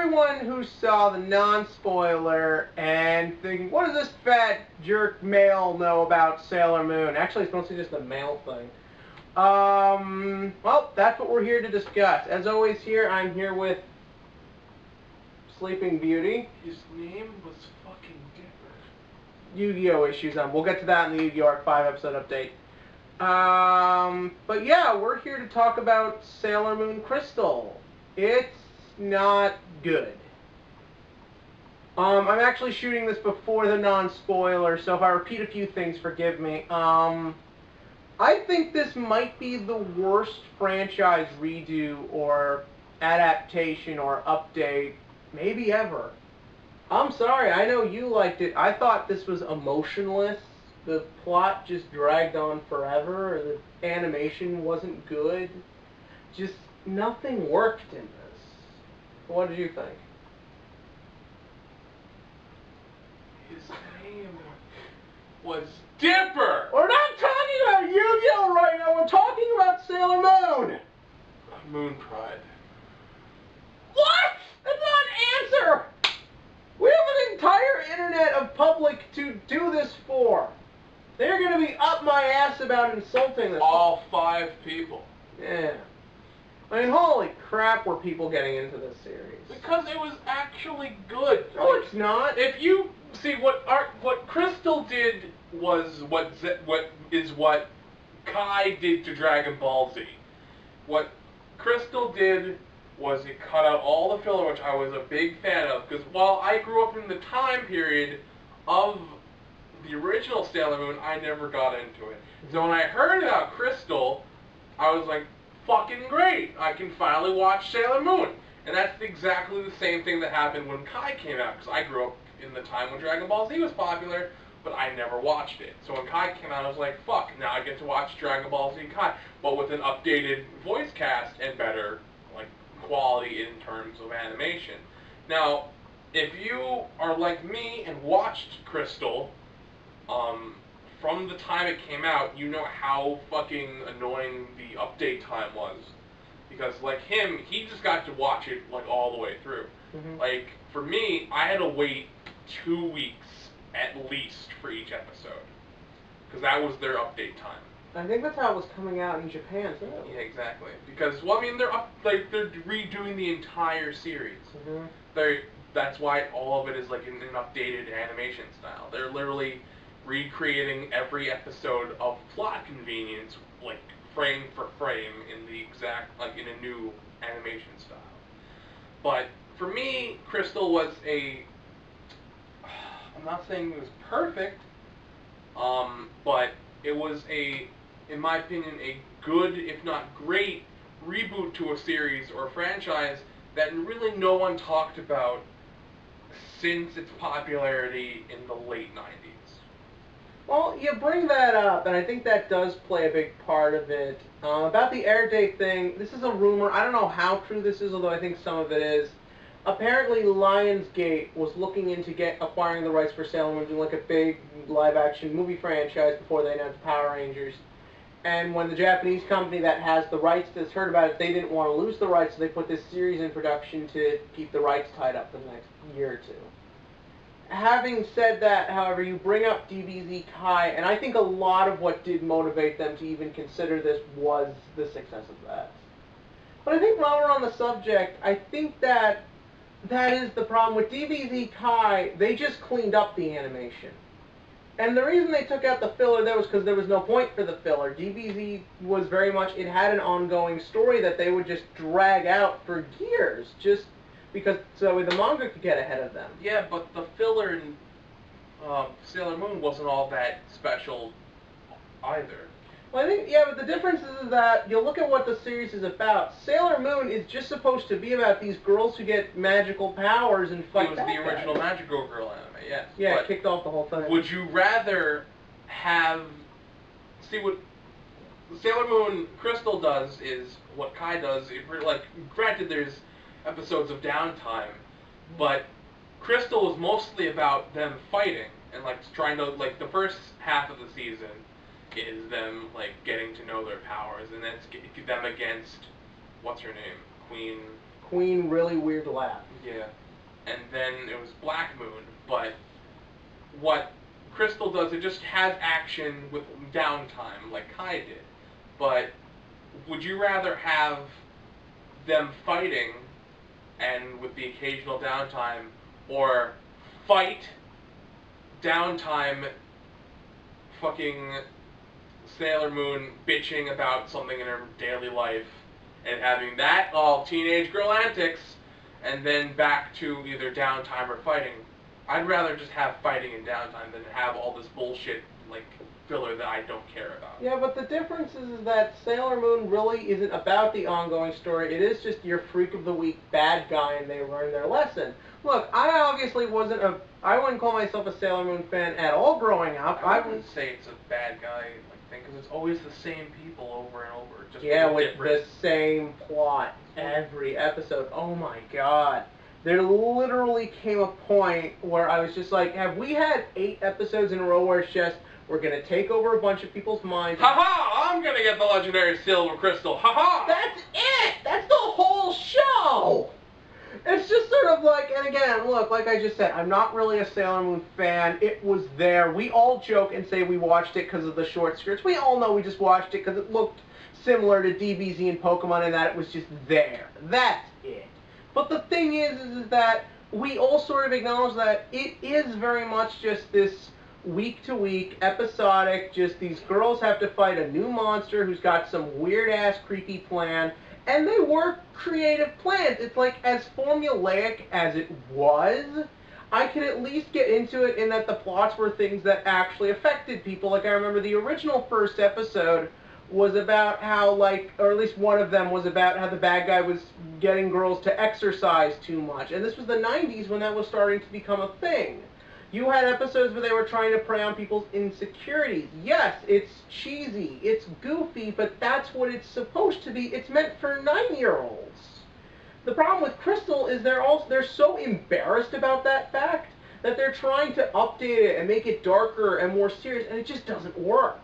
everyone who saw the non-spoiler and thinking, what does this fat jerk male know about Sailor Moon? Actually, it's mostly just a male thing. Well, that's what we're here to discuss. As always here, I'm here with Sleeping Beauty. His name was fucking Dipper. Yu-Gi-Oh! Issues. We'll get to that in the Yu-Gi-Oh! Arc 5 episode update. But yeah, we're here to talk about Sailor Moon Crystal. It's not good. I'm actually shooting this before the non-spoiler, so if I repeat a few things, forgive me. I think this might be the worst franchise redo or adaptation or update maybe ever. I'm sorry, I know you liked it. I thought this was emotionless. The plot just dragged on forever. The animation wasn't good. Just nothing worked in this. What did you think? His name was Dipper! We're not talking about Yu-Gi-Oh! Right now, we're talking about Sailor Moon! Moon Pride. What? That's not an answer! We have an entire internet of public to do this for. They're gonna be up my ass about insulting this. All 5 people. Yeah. I mean, holy crap, were people getting into this series? Because it was actually good. No, it's not. If you see what Crystal did was what Kai did to Dragon Ball Z. What Crystal did was it cut out all the filler, which I was a big fan of, because while I grew up in the time period of the original Sailor Moon, I never got into it. So when I heard about Crystal, I was like, fucking great! I can finally watch Sailor Moon. And that's exactly the same thing that happened when Kai came out, because I grew up in the time when Dragon Ball Z was popular, but I never watched it. So when Kai came out, I was like, fuck, now I get to watch Dragon Ball Z Kai, but with an updated voice cast and better quality in terms of animation. Now, if you are like me and watched Crystal, from the time it came out, you know how fucking annoying the update time was. Because like him, he just got to watch it like all the way through. Mm-hmm. Like, for me, I had to wait 2 weeks at least for each episode. Because that was their update time. I think that's how it was coming out in Japan, too. Yeah, exactly. Because, well, I mean, they're redoing the entire series. Mm-hmm. That's why all of it is like in an updated animation style. They're literally recreating every episode of plot convenience, like frame for frame, in the exact, like in a new animation style. But for me, Crystal was I'm not saying it was perfect, but it was in my opinion, a good, if not great, reboot to a series or a franchise that really no one talked about since its popularity in the late 90s. Well, you bring that up, and I think that does play a big part of it. About the air date thing, this is a rumor. I don't know how true this is, although I think some of it is. Apparently, Lionsgate was looking into acquiring the rights for Sailor Moon, doing like a big live-action movie franchise before they announced Power Rangers. And when the Japanese company that has the rights to this heard about it, they didn't want to lose the rights, so they put this series in production to keep the rights tied up for the next year or two. Having said that, however, you bring up DBZ Kai, and I think a lot of what did motivate them to even consider this was the success of that. But I think while we're on the subject, I think that is the problem. With DBZ Kai, they just cleaned up the animation. And the reason they took out the filler there was because there was no point for the filler. DBZ was very much, it had an ongoing story that they would just drag out for years, just because so the manga could get ahead of them. Yeah, but the filler in Sailor Moon wasn't all that special either. Well, I think, yeah, but the difference is that you look at what the series is about. Sailor Moon is just supposed to be about these girls who get magical powers and fight bad guys. It was the original Magical Girl anime, yes. Yeah, it kicked off the whole thing. Would you rather have... See, what Sailor Moon Crystal does is what Kai does. Like, granted, there's episodes of downtime, but Crystal is mostly about them fighting and, like, trying to... Like, the first half of the season is them, like, getting to know their powers, and then it's them against, what's her name? Queen really weird laugh. Yeah. And then it was Black Moon, but what Crystal does, it just has action with downtime, like Kai did. But would you rather have them fighting and with the occasional downtime, or fight, downtime, fucking Sailor Moon bitching about something in her daily life, and having that all teenage girl antics, and then back to either downtime or fighting? I'd rather just have fighting and downtime than have all this bullshit, like, filler that I don't care about. Yeah, but the difference is that Sailor Moon really isn't about the ongoing story. It is just your freak of the week bad guy, and they learn their lesson. Look, I obviously I wouldn't call myself a Sailor Moon fan at all growing up. I wouldn't say it's a bad guy thing, because it's always the same people over and over. Just with the same plot every episode. Oh my god. There literally came a point where I was just like, have we had 8 episodes in a row where it's just, we're going to take over a bunch of people's minds. Ha-ha! I'm going to get the legendary silver crystal. Ha-ha! That's it! That's the whole show! It's just sort of like, and again, look, like I just said, I'm not really a Sailor Moon fan. It was there. We all joke and say we watched it because of the short skirts. We all know we just watched it because it looked similar to DBZ and Pokemon and that it was just there. That's it. But the thing is that we all sort of acknowledge that it is very much just this week-to-week, episodic, just these girls have to fight a new monster who's got some weird-ass, creepy plan, and they work creative plans. It's like, as formulaic as it was, I could at least get into it in that the plots were things that actually affected people. Like, I remember the original first episode was about how, like, or at least one of them was about how the bad guy was getting girls to exercise too much. And this was the 90s when that was starting to become a thing. You had episodes where they were trying to prey on people's insecurities. Yes, it's cheesy, it's goofy, but that's what it's supposed to be. It's meant for 9-year-olds. The problem with Crystal is they're so embarrassed about that fact that they're trying to update it and make it darker and more serious, and it just doesn't work.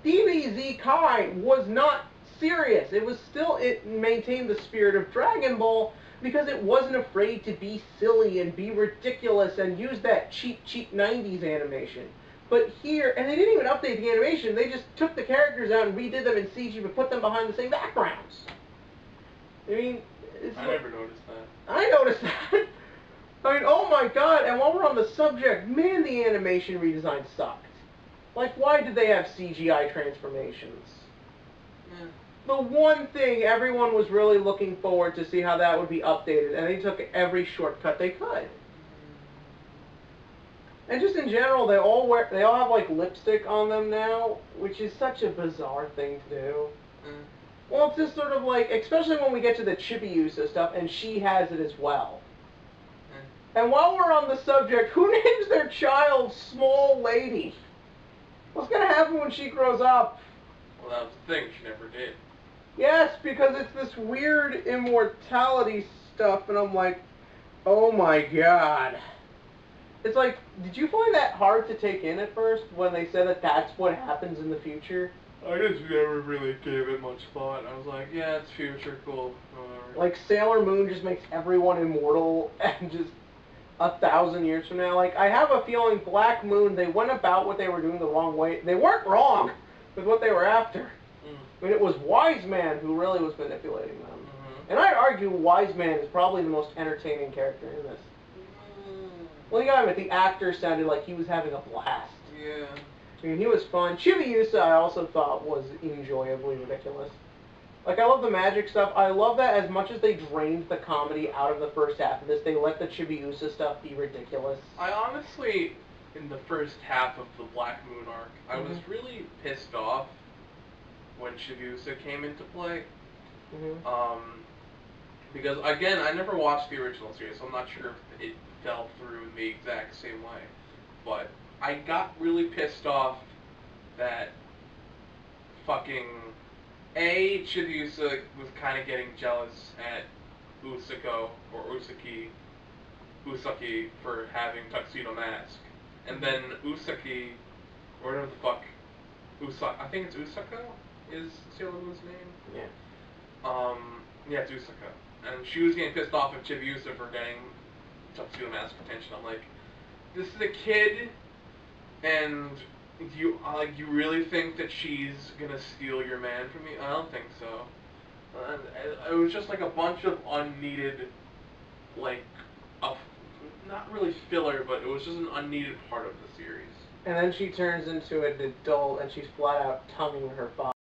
DBZ Kai was not serious. It maintained the spirit of Dragon Ball because it wasn't afraid to be silly and be ridiculous and use that cheap 90s animation. But here, and they didn't even update the animation, they just took the characters out and redid them in CG but put them behind the same backgrounds. I mean, I never noticed that. I noticed that. I mean, oh my god, and while we're on the subject, man, the animation redesign sucked. Like, why did they have CGI transformations? Yeah. The one thing everyone was really looking forward to see how that would be updated, and they took every shortcut they could. And just in general, they all have like lipstick on them now, which is such a bizarre thing to do. Mm. Well, it's just sort of like, especially when we get to the Chibiusa stuff, and she has it as well. Mm. And while we're on the subject, who names their child Small Lady? What's gonna happen when she grows up? Well, that was the thing, she never did. Yes, because it's this weird immortality stuff, and I'm like, oh my god. It's like, did you find that hard to take in at first, when they said that that's what happens in the future? I just never really gave it much thought. I was like, yeah, it's future, cool, whatever. Like, Sailor Moon just makes everyone immortal, and just 1,000 years from now. Like, I have a feeling Black Moon, they went about what they were doing the wrong way. They weren't wrong with what they were after. But it was Wise Man who really was manipulating them. Mm-hmm. And I'd argue Wise Man is probably the most entertaining character in this. Well, you gotta admit, the actor sounded like he was having a blast. Yeah. I mean, he was fun. Chibiusa, I also thought, was enjoyably ridiculous. Like, I love the magic stuff. I love that as much as they drained the comedy out of the first half of this, they let the Chibiusa stuff be ridiculous. I honestly, in the first half of the Black Moon arc, I was really pissed off when Chibiusa came into play. Because, again, I never watched the original series, so I'm not sure if it fell through in the exact same way. But I got really pissed off that fucking Chibiusa was kind of getting jealous at Usako, or Usaki for having Tuxedo Mask. And then Usaki, or whatever the fuck, I think it's Usako is Sailor Moon's name? Yeah. Yeah, it's Usaka. and she was getting pissed off at Chibiusa for getting Tuxedo Mask attention. I'm like, this is a kid, and you really think that she's gonna steal your man from you? I don't think so. And it was just like a bunch of unneeded, like, not really filler, but it was just an unneeded part of the series. And then she turns into an adult, and she's flat out tonguing her father.